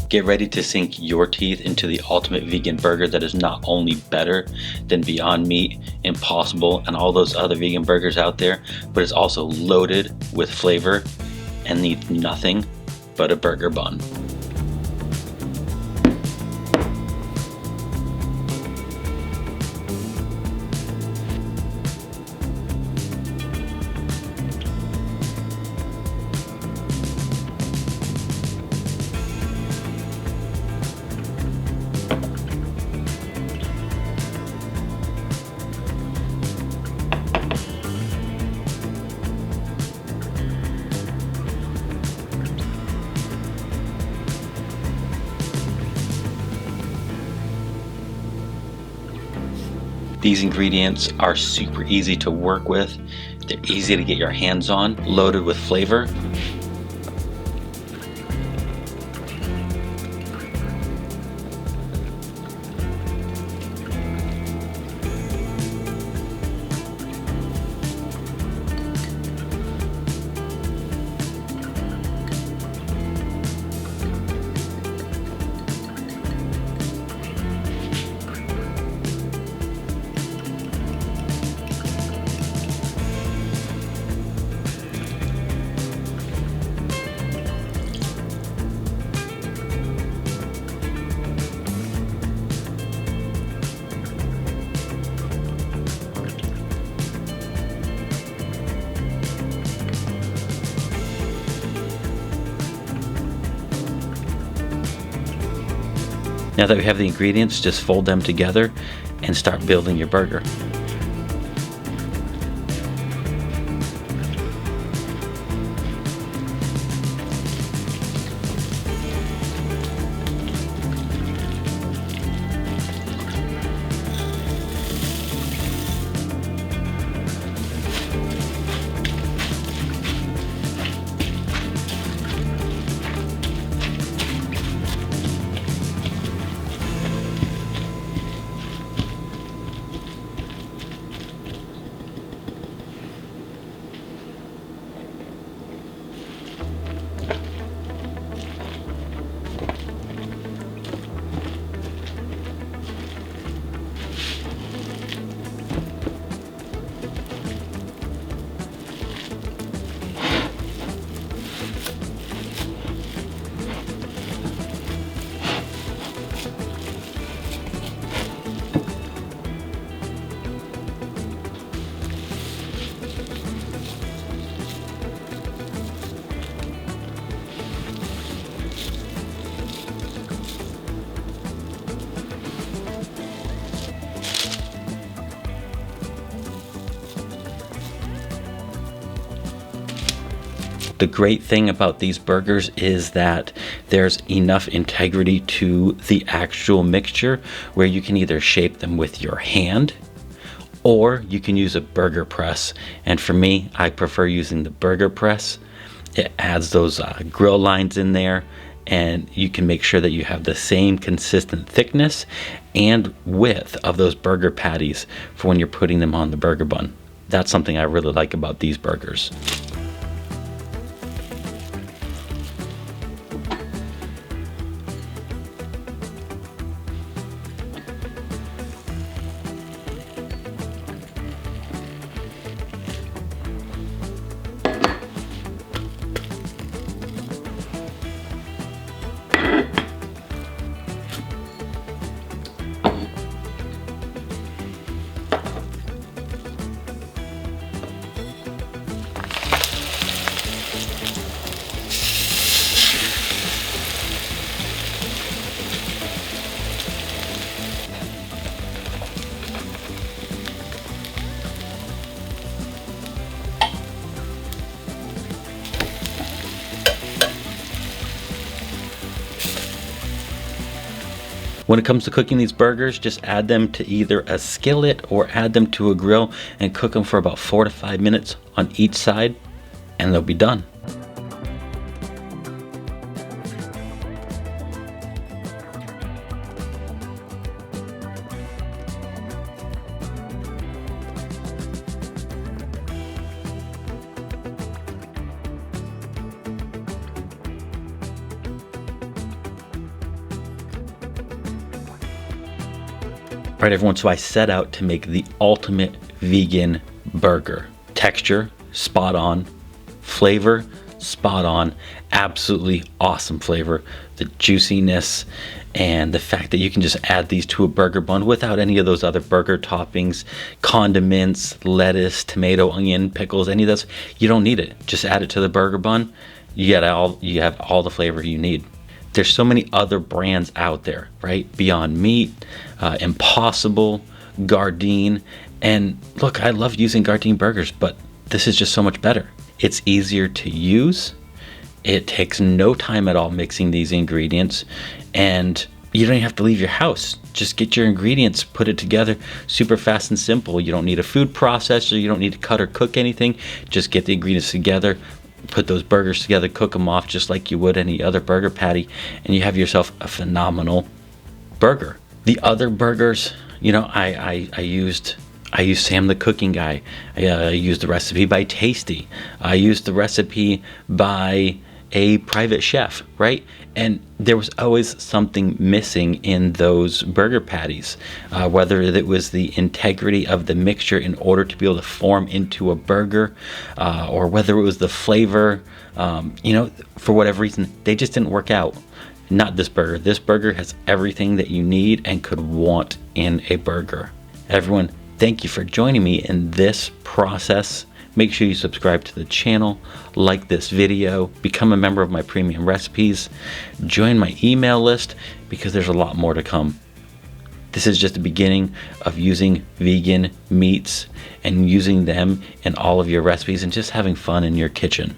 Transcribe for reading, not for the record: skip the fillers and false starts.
Get ready to sink your teeth into the ultimate vegan burger that is not only better than Beyond Meat, Impossible, and all those other vegan burgers out there, but is also loaded with flavor and needs nothing but a burger bun. These ingredients are super easy to work with. They're easy to get your hands on, loaded with flavor. Now that we have the ingredients, just fold them together and start building your burger. The great thing about these burgers is that there's enough integrity to the actual mixture where you can either shape them with your hand or you can use a burger press. And for me, I prefer using the burger press. It adds those grill lines in there, and you can make sure that you have the same consistent thickness and width of those burger patties for when you're putting them on the burger bun. That's something I really like about these burgers. When it comes to cooking these burgers, just add them to either a skillet or add them to a grill and cook them for about 4 to 5 minutes on each side, and they'll be done. All right, everyone, so I set out to make the ultimate vegan burger. Texture, spot on. Flavor, spot on. Absolutely awesome flavor. The juiciness and the fact that you can just add these to a burger bun without any of those other burger toppings, condiments, lettuce, tomato, onion, pickles, any of those. You don't need it. Just add it to the burger bun. You have all the flavor you need. There's so many other brands out there, right? Beyond Meat, Impossible, Gardein. And look, I love using Gardein burgers, but this is just so much better. It's easier to use. It takes no time at all mixing these ingredients, and you don't even have to leave your house. Just get your ingredients, put it together, super fast and simple. You don't need a food processor. You don't need to cut or cook anything. Just get the ingredients together, put those burgers together, cook them off just like you would any other burger patty, and you have yourself a phenomenal burger. The other burgers, you know, I used Sam the Cooking Guy. I used the recipe by Tasty. I used the recipe by a private chef, right? And there was always something missing in those burger patties, whether it was the integrity of the mixture in order to be able to form into a burger, or whether it was the flavor, you know, for whatever reason, they just didn't work out. Not this burger. This burger has everything that you need and could want in a burger. Everyone, thank you for joining me in this process. Make sure you subscribe to the channel, like this video, become a member of my premium recipes, join my email list because there's a lot more to come. This is just the beginning of using vegan meats and using them in all of your recipes and just having fun in your kitchen.